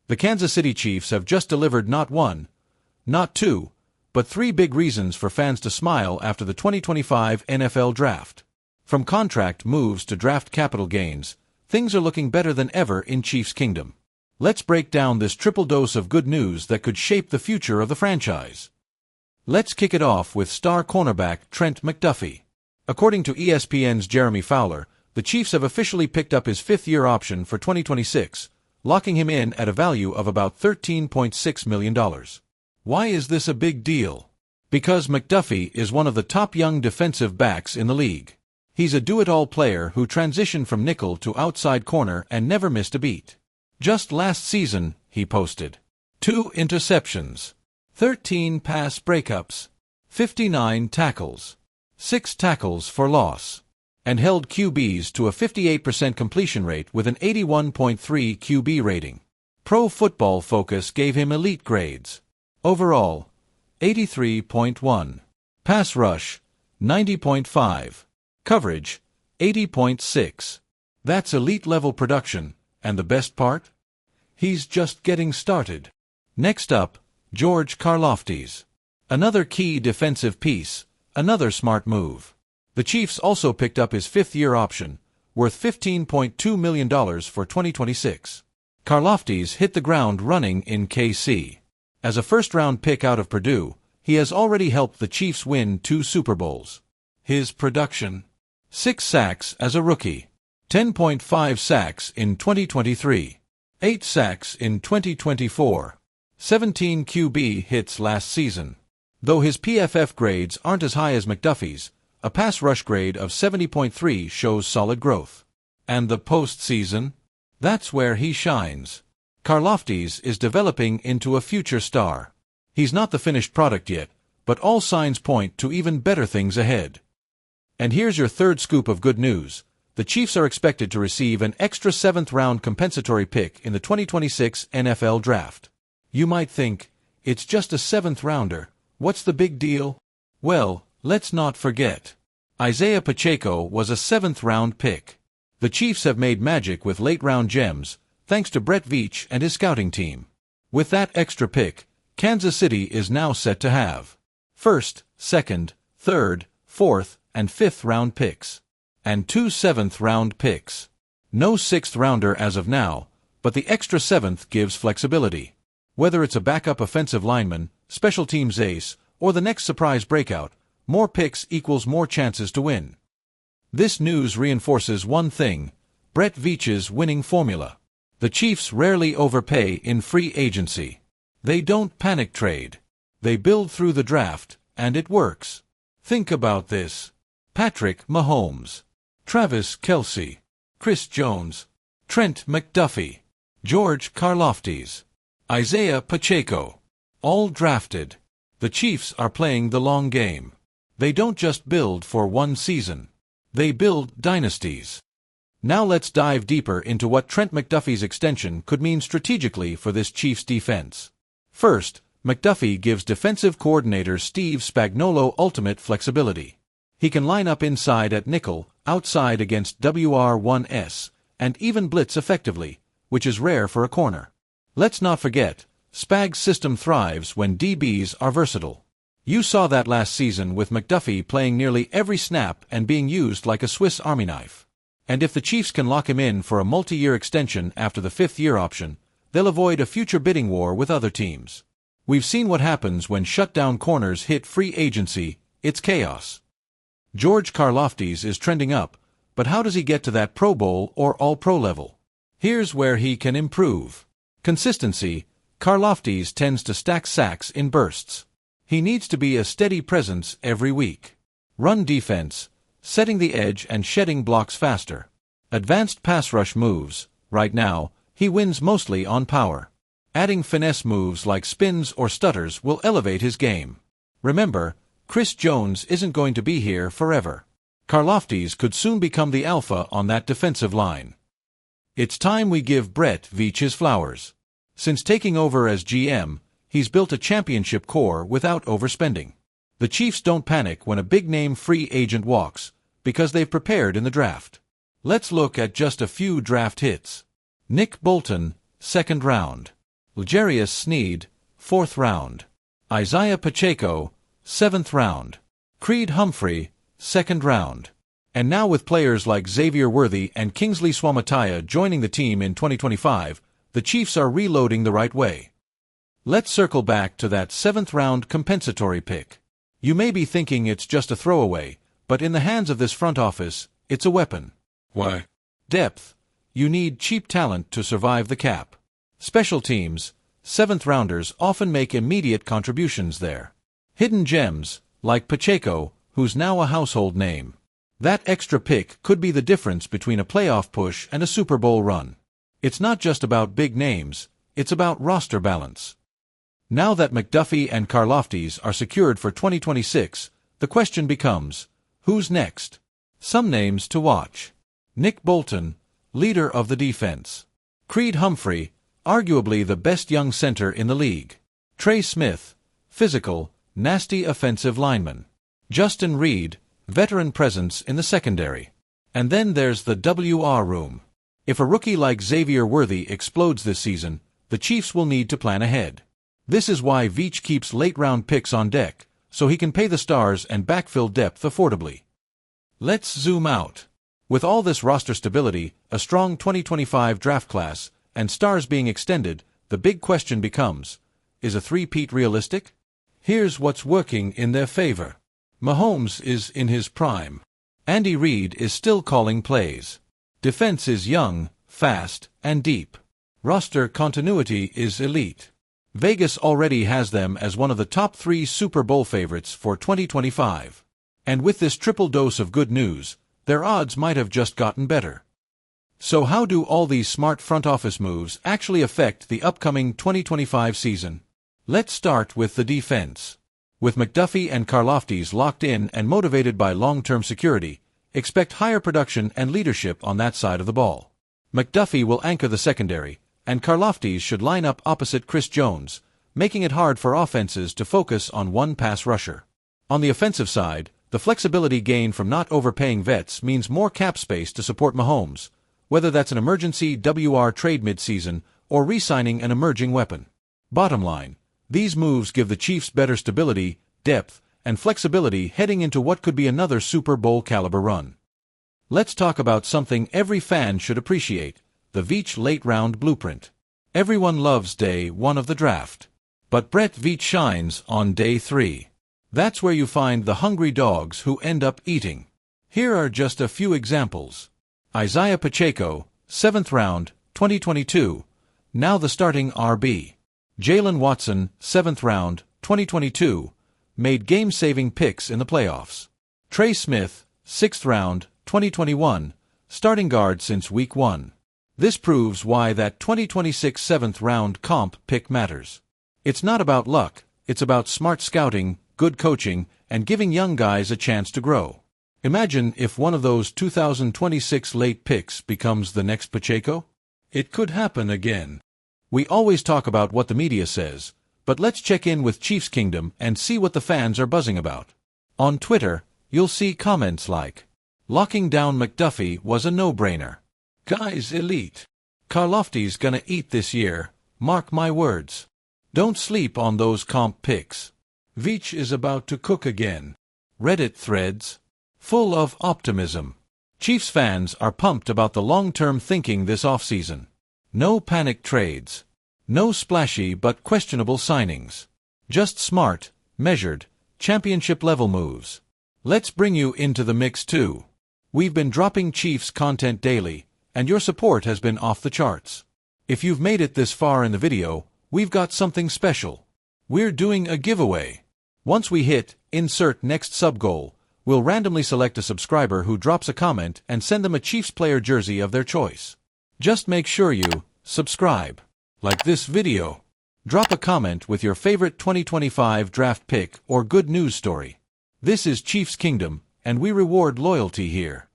The Kansas City Chiefs have just delivered not one, not two, but three big reasons for fans to smile after the 2025 NFL Draft. From contract moves to draft capital gains, things are looking better than ever in Chiefs Kingdom. Let's break down this triple dose of good news that could shape the future of the franchise. Let's kick it off with star cornerback Trent McDuffie. According to ESPN's Jeremy Fowler, the Chiefs have officially picked up his fifth-year option for 2026, locking him in at a value of about $13.6 million. Why is this a big deal? Because McDuffie is one of the top young defensive backs in the league. He's a do-it-all player who transitioned from nickel to outside corner and never missed a beat. Just last season, he posted 2 interceptions, 13 pass breakups, 59 tackles, 6 tackles for loss, and held QBs to a 58% completion rate with an 81.3 QB rating. Pro Football Focus gave him elite grades. Overall, 83.1. Pass rush, 90.5. Coverage, 80.6. That's elite-level production, and the best part? He's just getting started. Next up, George Karlaftis. Another key defensive piece, another smart move. The Chiefs also picked up his fifth-year option, worth $15.2 million for 2026. Karlaftis hit the ground running in KC. As a first-round pick out of Purdue, he has already helped the Chiefs win 2 Super Bowls. His production: 6 sacks as a rookie, 10.5 sacks in 2023, 8 sacks in 2024, 17 QB hits last season. Though his PFF grades aren't as high as McDuffie's, a pass rush grade of 70.3 shows solid growth. And the postseason? That's where he shines. Karlaftis is developing into a future star. He's not the finished product yet, but all signs point to even better things ahead. And here's your third scoop of good news. The Chiefs are expected to receive an extra 7th-round compensatory pick in the 2026 NFL Draft. You might think, it's just a 7th-rounder. What's the big deal? Well, let's not forget. Isaiah Pacheco was a 7th-round pick. The Chiefs have made magic with late-round gems, thanks to Veach and his scouting team. With that extra pick, Kansas City is now set to have 1st, 2nd, 3rd, 4th, and 5th-round picks. And 2 7th-round picks. No 6th-rounder as of now, but the extra 7th gives flexibility. Whether it's a backup offensive lineman, special teams ace, or the next surprise breakout, more picks equals more chances to win. This news reinforces one thing: Veach's winning formula. The Chiefs rarely overpay in free agency. They don't panic trade. They build through the draft, and it works. Think about this: Patrick Mahomes, Travis Kelce, Chris Jones, Trent McDuffie, George Karlaftis, Isaiah Pacheco, all drafted. The Chiefs are playing the long game. They don't just build for one season. They build dynasties. Now let's dive deeper into what Trent McDuffie's extension could mean strategically for this Chiefs defense. First, McDuffie gives defensive coordinator Steve Spagnuolo ultimate flexibility. He can line up inside at nickel, outside against WR1S, and even blitz effectively, which is rare for a corner. Let's not forget, Spag's system thrives when DBs are versatile. You saw that last season with McDuffie playing nearly every snap and being used like a Swiss Army knife. And if the Chiefs can lock him in for a multi-year extension after the 5th-year option, they'll avoid a future bidding war with other teams. We've seen what happens when shutdown corners hit free agency. It's chaos. George Karlaftis is trending up, but how does he get to that Pro Bowl or All-Pro level? Here's where he can improve. Consistency. Karlaftis tends to stack sacks in bursts. He needs to be a steady presence every week. Run defense. Setting the edge and shedding blocks faster. Advanced pass rush moves. Right now, he wins mostly on power. Adding finesse moves like spins or stutters will elevate his game. Remember, Chris Jones isn't going to be here forever. Karlaftis could soon become the alpha on that defensive line. It's time we give Veach his flowers. Since taking over as GM, he's built a championship core without overspending. The Chiefs don't panic when a big-name free agent walks, because they've prepared in the draft. Let's look at just a few draft hits. Nick Bolton, 2nd round. L'Jarius Sneed, 4th round. Isaiah Pacheco, 7th round. Creed Humphrey, 2nd round. And now with players like Xavier Worthy and Kingsley Suamataia joining the team in 2025, the Chiefs are reloading the right way. Let's circle back to that 7th round compensatory pick. You may be thinking it's just a throwaway, but in the hands of this front office, it's a weapon. Why? Depth. You need cheap talent to survive the cap. Special teams, 7th rounders often make immediate contributions there. Hidden gems, like Pacheco, who's now a household name. That extra pick could be the difference between a playoff push and a Super Bowl run. It's not just about big names, it's about roster balance. Now that McDuffie and Karlaftis are secured for 2026, the question becomes, who's next? Some names to watch. Nick Bolton, leader of the defense. Creed Humphrey, arguably the best young center in the league. Trey Smith, physical, nasty offensive lineman. Justin Reed, veteran presence in the secondary. And then there's the WR room. If a rookie like Xavier Worthy explodes this season, the Chiefs will need to plan ahead. This is why Veach keeps late-round picks on deck, so he can pay the stars and backfill depth affordably. Let's zoom out. With all this roster stability, a strong 2025 draft class, and stars being extended, the big question becomes, is a three-peat realistic? Here's what's working in their favor. Mahomes is in his prime. Andy Reid is still calling plays. Defense is young, fast, and deep. Roster continuity is elite. Vegas already has them as one of the top 3 Super Bowl favorites for 2025. And with this triple dose of good news, their odds might have just gotten better. So how do all these smart front office moves actually affect the upcoming 2025 season? Let's start with the defense. With McDuffie and Karlaftis locked in and motivated by long-term security, expect higher production and leadership on that side of the ball. McDuffie will anchor the secondary, and Karlaftis should line up opposite Chris Jones, making it hard for offenses to focus on one pass rusher. On the offensive side, the flexibility gained from not overpaying vets means more cap space to support Mahomes, whether that's an emergency WR trade midseason or re-signing an emerging weapon. Bottom line, these moves give the Chiefs better stability, depth, and flexibility heading into what could be another Super Bowl caliber run. Let's talk about something every fan should appreciate, the Veach late-round blueprint. Everyone loves day 1 of the draft. But Brett Veach shines on day 3. That's where you find the hungry dogs who end up eating. Here are just a few examples. Isaiah Pacheco, 7th round, 2022, now the starting RB. Jalen Watson, 7th round, 2022, made game-saving picks in the playoffs. Trey Smith, 6th round, 2021, starting guard since week 1. This proves why that 2026 7th round comp pick matters. It's not about luck, it's about smart scouting, good coaching, and giving young guys a chance to grow. Imagine if one of those 2026 late picks becomes the next Pacheco. It could happen again. We always talk about what the media says, but let's check in with Chiefs Kingdom and see what the fans are buzzing about. On Twitter, you'll see comments like, "Locking down McDuffie was a no-brainer. Guy's elite. Karlaftis gonna eat this year, mark my words. Don't sleep on those comp picks. Veach is about to cook again." Reddit threads, full of optimism. Chiefs fans are pumped about the long-term thinking this offseason. No panic trades. No splashy but questionable signings. Just smart, measured, championship-level moves. Let's bring you into the mix too. We've been dropping Chiefs content daily, and your support has been off the charts. If you've made it this far in the video, we've got something special. We're doing a giveaway. Once we hit insert next sub-goal, we'll randomly select a subscriber who drops a comment and send them a Chiefs player jersey of their choice. Just make sure you subscribe, like this video. Drop a comment with your favorite 2025 draft pick or good news story. This is Chiefs Kingdom, and we reward loyalty here.